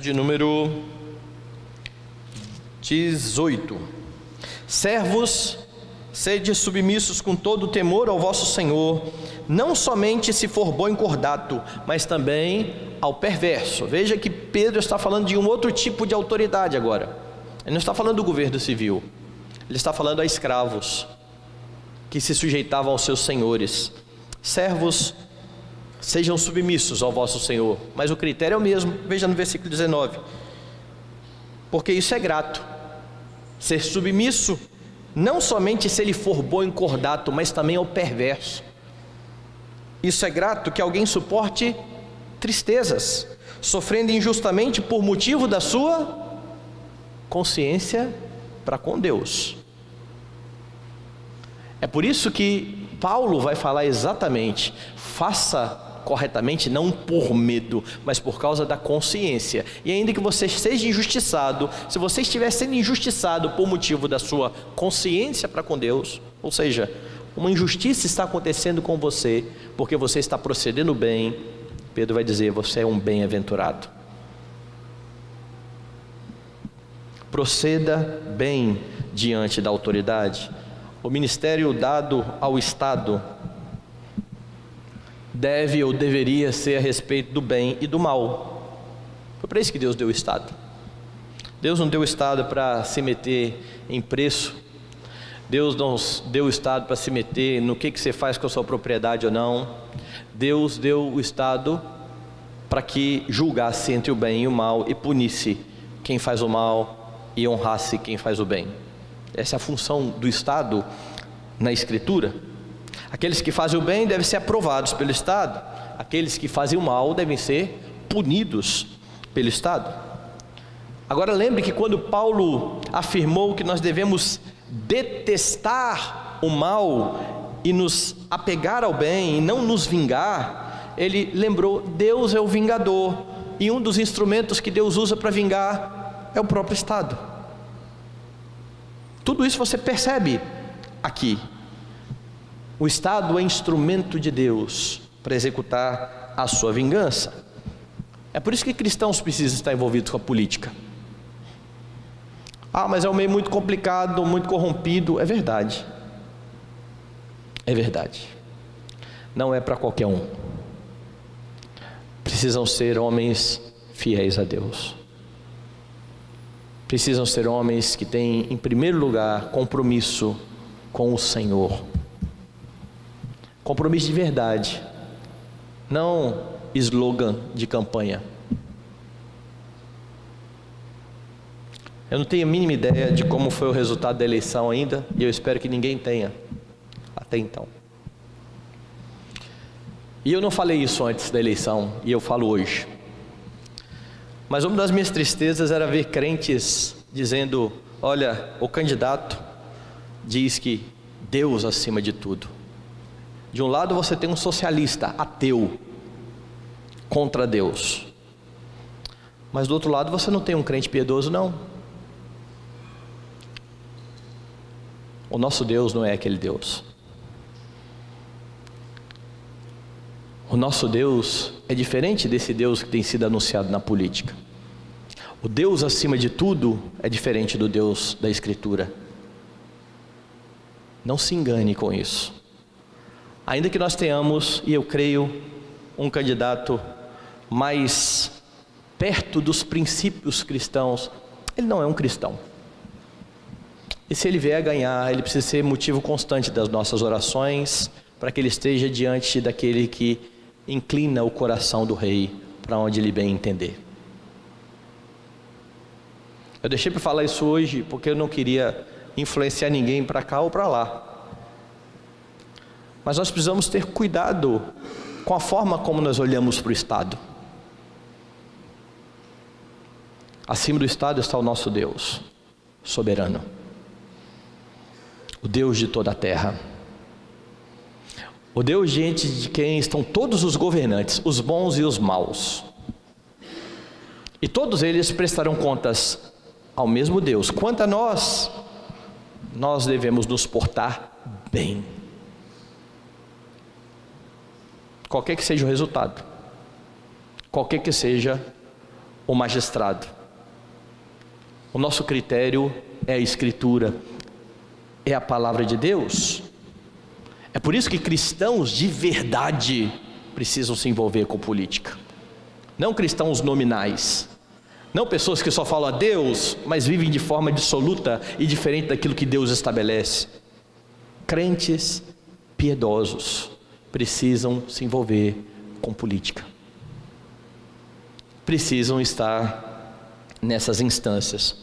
de número 18: servos, sede submissos com todo temor ao vosso Senhor, não somente se for bom em cordato, mas também ao perverso. Veja que Pedro está falando de um outro tipo de autoridade agora. Ele não está falando do governo civil, ele está falando a escravos que se sujeitavam aos seus senhores. Servos, sejam submissos ao vosso Senhor, mas o critério é o mesmo. Veja no versículo 19: porque isso é grato, ser submisso, não somente se ele for bom em cordato, mas também ao perverso. Isso é grato, que alguém suporte tristezas, sofrendo injustamente por motivo da sua consciência para com Deus. É por isso que Paulo vai falar exatamente: faça corretamente, não por medo, mas por causa da consciência. E ainda que você seja injustiçado, se você estiver sendo injustiçado por motivo da sua consciência para com Deus, ou seja, uma injustiça está acontecendo com você, porque você está procedendo bem, Pedro vai dizer: você é um bem-aventurado. Proceda bem diante da autoridade. O ministério dado ao Estado deve ou deveria ser a respeito do bem e do mal. Foi para isso que Deus deu o Estado. Deus não deu o Estado para se meter em preço. Deus não deu o Estado para se meter no que você faz com a sua propriedade ou não. Deus deu o Estado para que julgasse entre o bem e o mal e punisse quem faz o mal e honrasse quem faz o bem. Essa é a função do Estado na Escritura. Aqueles que fazem o bem devem ser aprovados pelo Estado. Aqueles que fazem o mal devem ser punidos pelo Estado. Agora lembre que quando Paulo afirmou que nós devemos detestar o mal e nos apegar ao bem e não nos vingar, ele lembrou: Deus é o vingador, e um dos instrumentos que Deus usa para vingar é o próprio Estado. Tudo isso você percebe aqui. O Estado é instrumento de Deus para executar a sua vingança. É por isso que cristãos precisam estar envolvidos com a política. Mas é um meio muito complicado, muito corrompido. É verdade. É verdade. Não é para qualquer um. Precisam ser homens fiéis a Deus. Precisam ser homens que têm, em primeiro lugar, compromisso com o Senhor. Compromisso de verdade, não slogan de campanha. Eu não tenho a mínima ideia de como foi o resultado da eleição ainda, e eu espero que ninguém tenha, até então. E eu não falei isso antes da eleição, e eu falo hoje. Mas uma das minhas tristezas era ver crentes dizendo: olha, o candidato diz que Deus acima de tudo. De um lado você tem um socialista ateu contra Deus, mas do outro lado você não tem um crente piedoso, não. O nosso Deus não é aquele Deus. O nosso Deus é diferente desse Deus que tem sido anunciado na política. O Deus acima de tudo é diferente do Deus da Escritura. Não se engane com isso. Ainda que nós tenhamos, e eu creio, um candidato mais perto dos princípios cristãos, ele não é um cristão. E se ele vier a ganhar, ele precisa ser motivo constante das nossas orações, para que ele esteja diante daquele que inclina o coração do rei para onde ele bem entender. Eu deixei para falar isso hoje porque eu não queria influenciar ninguém para cá ou para lá. Mas nós precisamos ter cuidado com a forma como nós olhamos para o Estado. Acima do Estado está o nosso Deus soberano, o Deus de toda a terra, o Deus diante de quem estão todos os governantes, os bons e os maus, e todos eles prestarão contas ao mesmo Deus. Quanto a nós, nós devemos nos portar bem, qualquer que seja o resultado, qualquer que seja o magistrado. O nosso critério é a Escritura, é a palavra de Deus. É por isso que cristãos de verdade precisam se envolver com política. Não cristãos nominais, não pessoas que só falam a Deus, mas vivem de forma dissoluta e diferente daquilo que Deus estabelece. Crentes piedosos precisam se envolver com política, precisam estar nessas instâncias,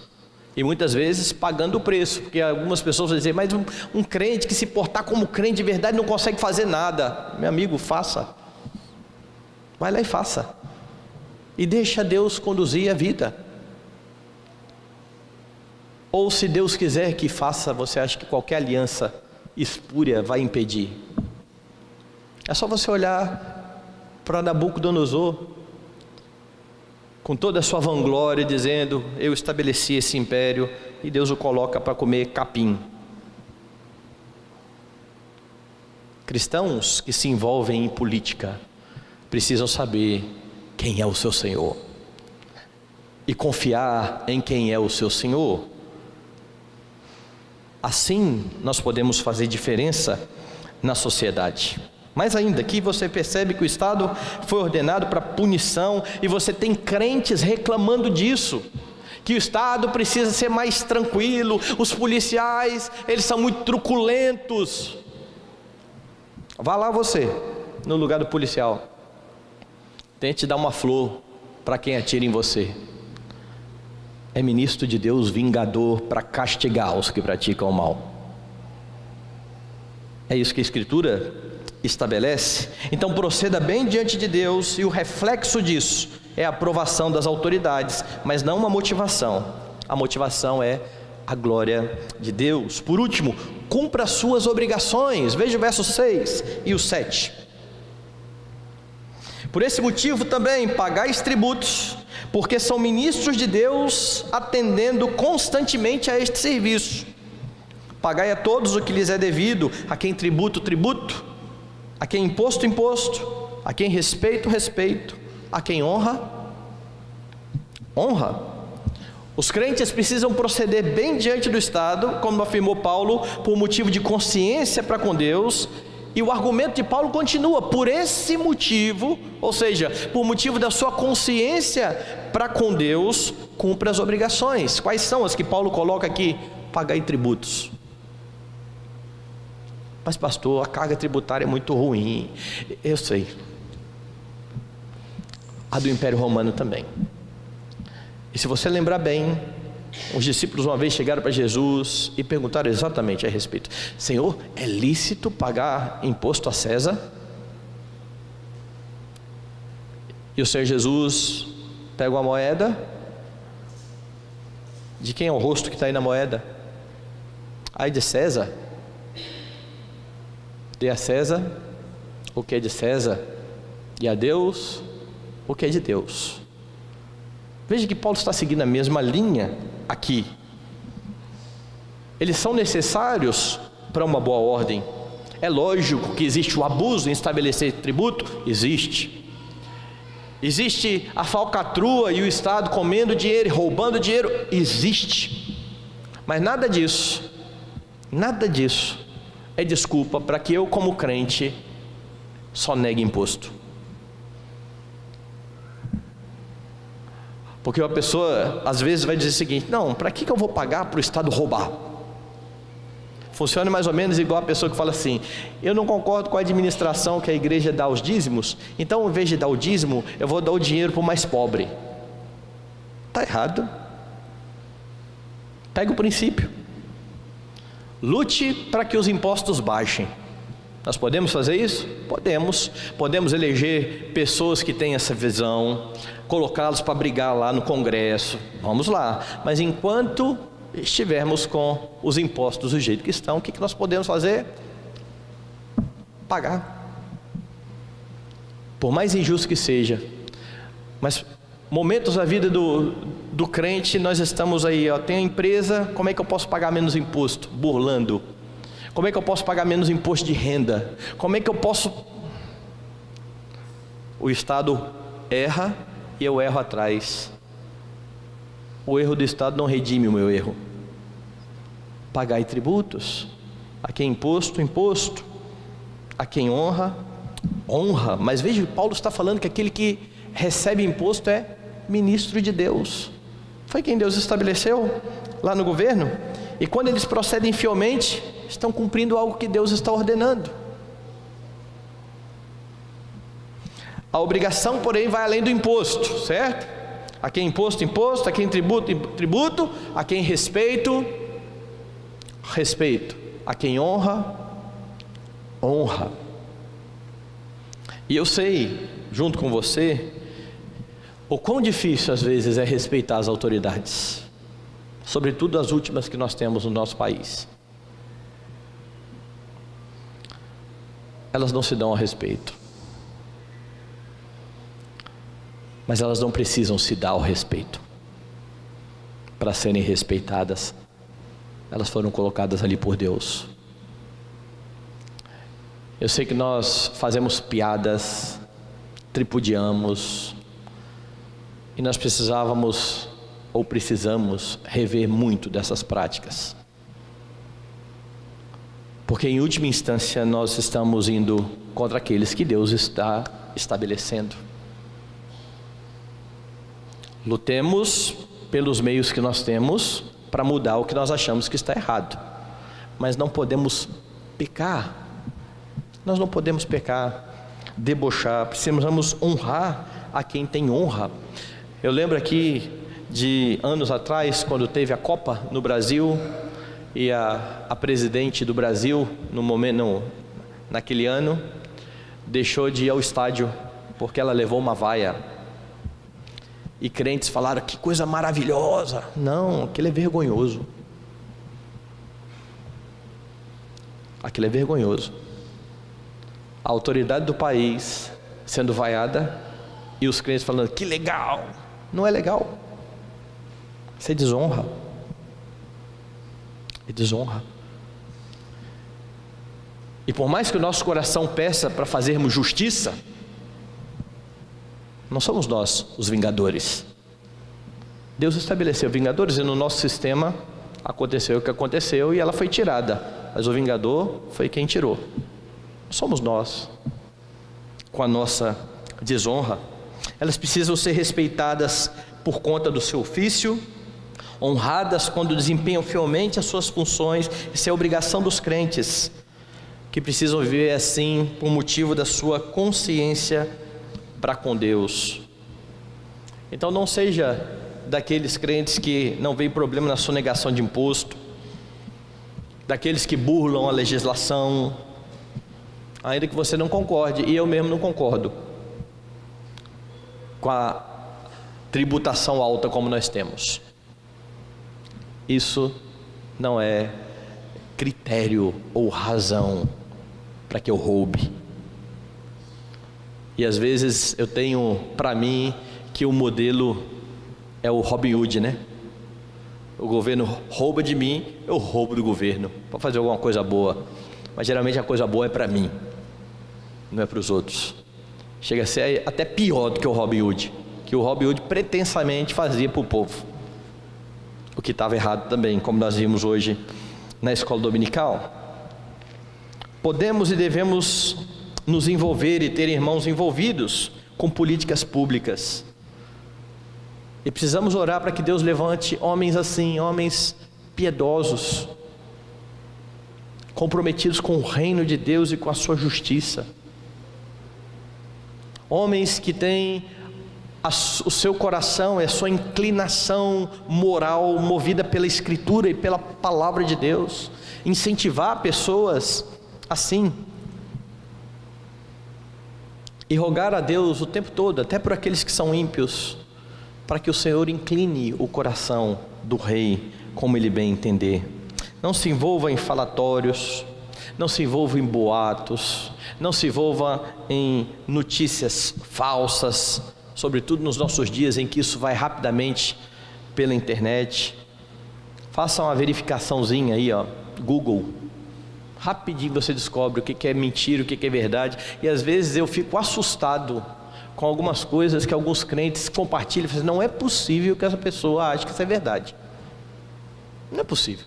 e muitas vezes pagando o preço, porque algumas pessoas vão dizer, mas um crente que se portar como crente de verdade não consegue fazer nada. Meu amigo, faça, vai lá e faça, e deixa Deus conduzir a vida. Ou se Deus quiser que faça, você acha que qualquer aliança espúria vai impedir? É só você olhar para Nabucodonosor, com toda a sua vanglória, dizendo, eu estabeleci esse império, e Deus o coloca para comer capim. Cristãos que se envolvem em política precisam saber quem é o seu Senhor e confiar em quem é o seu Senhor. Assim nós podemos fazer diferença na sociedade. Mais ainda, aqui você percebe que o Estado foi ordenado para punição, e você tem crentes reclamando disso, que o Estado precisa ser mais tranquilo, os policiais, eles são muito truculentos. Vá lá você, no lugar do policial, tente dar uma flor para quem atira em você. É ministro de Deus vingador para castigar os que praticam o mal. É isso que a Escritura estabelece. Então proceda bem diante de Deus, e o reflexo disso é a aprovação das autoridades, mas não uma motivação. A motivação é a glória de Deus. Por último, cumpra as suas obrigações. Veja o verso 6 e o 7. Por esse motivo também pagais tributos, porque são ministros de Deus, atendendo constantemente a este serviço. Pagai a todos o que lhes é devido, a quem tributo, tributo, a quem imposto, imposto, a quem respeito, respeito, a quem honra, honra. Os crentes precisam proceder bem diante do Estado, como afirmou Paulo, por motivo de consciência para com Deus. E o argumento de Paulo continua, por esse motivo, ou seja, por motivo da sua consciência para com Deus, cumpra as obrigações. Quais são as que Paulo coloca aqui? Pagai tributos. Mas pastor, a carga tributária é muito ruim. Eu sei. A do Império Romano também. E se você lembrar bem, os discípulos uma vez chegaram para Jesus e perguntaram exatamente a respeito: Senhor, é lícito pagar imposto a César? E o Senhor Jesus pega uma moeda. De quem é o rosto que está aí na moeda? Ai de César. Dê a César o que é de César, e a Deus o que é de Deus. Veja que Paulo está seguindo a mesma linha aqui. Eles são necessários para uma boa ordem. É lógico que existe o abuso em estabelecer tributo, existe a falcatrua e o Estado comendo dinheiro e roubando dinheiro, existe. Mas nada disso é desculpa para que eu, como crente, só negue imposto. Porque uma pessoa às vezes vai dizer o seguinte: não, para que eu vou pagar para o Estado roubar? Funciona mais ou menos igual a pessoa que fala assim: eu não concordo com a administração que a igreja dá aos dízimos, então em vez de dar o dízimo, eu vou dar o dinheiro para o mais pobre. Está errado. Pega o princípio. Lute para que os impostos baixem. Nós podemos fazer isso? Podemos. Podemos eleger pessoas que têm essa visão, colocá-los para brigar lá no Congresso. Vamos lá. Mas enquanto estivermos com os impostos do jeito que estão, o que nós podemos fazer? Pagar. Por mais injusto que seja. Mas momentos da vida do crente, nós estamos aí, tem a empresa, como é que eu posso pagar menos imposto? Burlando. Como é que eu posso pagar menos imposto de renda? Como é que eu posso... O Estado erra e eu erro atrás. O erro do Estado não redime o meu erro. Pagai tributos. A quem imposto, imposto. A quem honra, honra. Mas veja, Paulo está falando que aquele que recebe imposto é ministro de Deus. Foi quem Deus estabeleceu lá no governo. E quando eles procedem fielmente, estão cumprindo algo que Deus está ordenando. A obrigação, porém, vai além do imposto, certo? A quem imposto, imposto. A quem tributo, tributo. A quem respeito, respeito. A quem honra, honra. E eu sei, junto com você, o quão difícil às vezes é respeitar as autoridades, sobretudo as últimas que nós temos no nosso país. Elas não se dão a respeito, mas elas não precisam se dar ao respeito para serem respeitadas. Elas foram colocadas ali por Deus. Eu sei que nós fazemos piadas, tripudiamos, e nós precisávamos ou precisamos rever muito dessas práticas, porque em última instância nós estamos indo contra aqueles que Deus está estabelecendo. Lutemos pelos meios que nós temos para mudar o que nós achamos que está errado, mas não podemos pecar. Nós não podemos pecar, debochar. Precisamos honrar a quem tem honra. Eu lembro aqui de anos atrás, quando teve a Copa no Brasil, e a presidente do Brasil, naquele ano, deixou de ir ao estádio, porque ela levou uma vaia. E crentes falaram, que coisa maravilhosa. Não, aquilo é vergonhoso. Aquilo é vergonhoso. A autoridade do país sendo vaiada, e os crentes falando, que legal. Não é legal. Isso é desonra. É desonra. E por mais que o nosso coração peça para fazermos justiça, não somos nós os vingadores. Deus estabeleceu vingadores, e no nosso sistema aconteceu o que aconteceu e ela foi tirada, mas o vingador foi quem tirou. Somos nós, com a nossa desonra. Elas precisam ser respeitadas por conta do seu ofício, honradas quando desempenham fielmente as suas funções. Isso é obrigação dos crentes, que precisam viver assim por motivo da sua consciência para com Deus. Então não seja daqueles crentes que não veem problema na sonegação de imposto, daqueles que burlam a legislação, ainda que você não concorde, e eu mesmo não concordo com a tributação alta como nós temos. Isso não é critério ou razão para que eu roube. E às vezes eu tenho para mim que o modelo é o Robin Hood, né? O governo rouba de mim, eu roubo do governo para fazer alguma coisa boa. Mas geralmente a coisa boa é para mim, não é para os outros. Chega a ser até pior do que o Robin Hood, que o Robin Hood pretensamente fazia para o povo, o que estava errado também, como nós vimos hoje na escola dominical. Podemos e devemos nos envolver e ter irmãos envolvidos com políticas públicas, e precisamos orar para que Deus levante homens assim, homens piedosos, comprometidos com o reino de Deus e com a sua justiça, homens que têm o seu coração, é a sua inclinação moral movida pela Escritura e pela palavra de Deus, incentivar pessoas assim, e rogar a Deus o tempo todo, até por aqueles que são ímpios, para que o Senhor incline o coração do rei, como ele bem entender. Não se envolva em falatórios, não se envolva em boatos, não se envolva em notícias falsas, sobretudo nos nossos dias em que isso vai rapidamente pela internet. Faça uma verificaçãozinha aí, Google, rapidinho você descobre o que é mentira, o que é verdade. E às vezes eu fico assustado com algumas coisas que alguns crentes compartilham e falam, não é possível que essa pessoa ache que isso é verdade. Não é possível.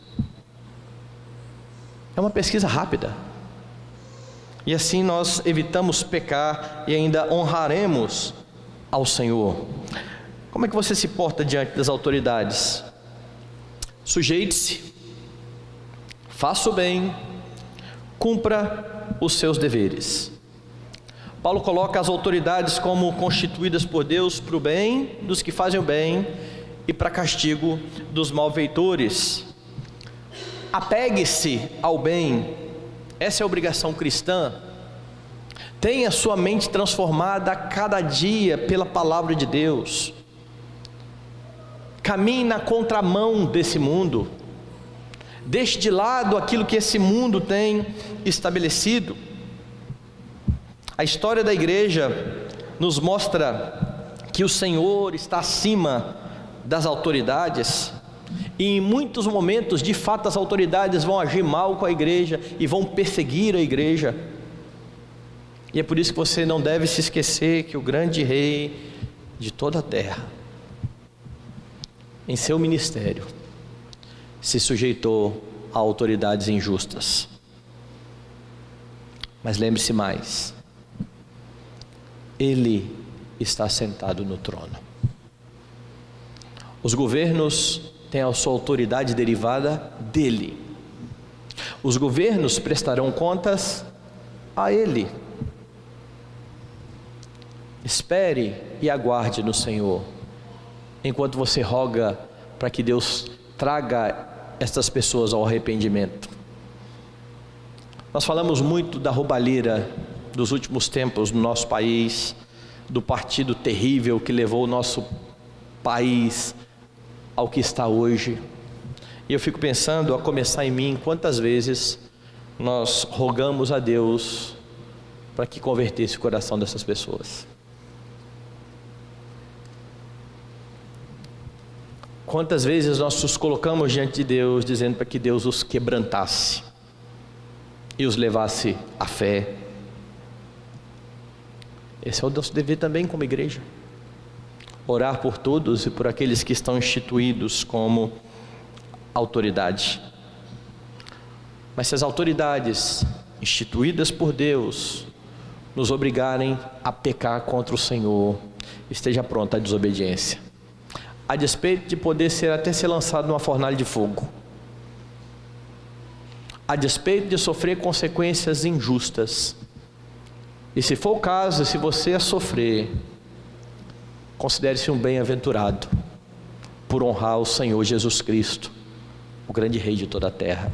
É uma pesquisa rápida, e assim nós evitamos pecar e ainda honraremos ao Senhor. Como é que você se porta diante das autoridades? Sujeite-se, faça o bem, cumpra os seus deveres. Paulo coloca as autoridades como constituídas por Deus para o bem dos que fazem o bem e para castigo dos malfeitores. Apegue-se ao bem, essa é a obrigação cristã. Tenha sua mente transformada a cada dia pela palavra de Deus. Caminhe na contramão desse mundo. Deixe de lado aquilo que esse mundo tem estabelecido. A história da igreja nos mostra que o Senhor está acima das autoridades, e em muitos momentos, de fato, as autoridades vão agir mal com a igreja e vão perseguir a igreja. E é por isso que você não deve se esquecer que o grande rei de toda a terra, em seu ministério, se sujeitou a autoridades injustas. Mas lembre-se mais, Ele está sentado no trono. Os governos têm a sua autoridade derivada dele. Os governos prestarão contas a Ele. Espere e aguarde no Senhor, enquanto você roga para que Deus traga estas pessoas ao arrependimento. Nós falamos muito da roubalheira dos últimos tempos no nosso país, do partido terrível que levou o nosso país ao que está hoje. E eu fico pensando, a começar em mim, quantas vezes nós rogamos a Deus para que convertesse o coração dessas pessoas. Quantas vezes nós os colocamos diante de Deus, dizendo para que Deus os quebrantasse e os levasse à fé. Esse é o nosso dever também como igreja. Orar por todos e por aqueles que estão instituídos como autoridade. Mas se as autoridades instituídas por Deus nos obrigarem a pecar contra o Senhor, esteja pronta a desobediência, a despeito de poder até ser lançado numa fornalha de fogo, a despeito de sofrer consequências injustas. E se for o caso, se você a sofrer, considere-se um bem-aventurado por honrar o Senhor Jesus Cristo, o grande Rei de toda a terra.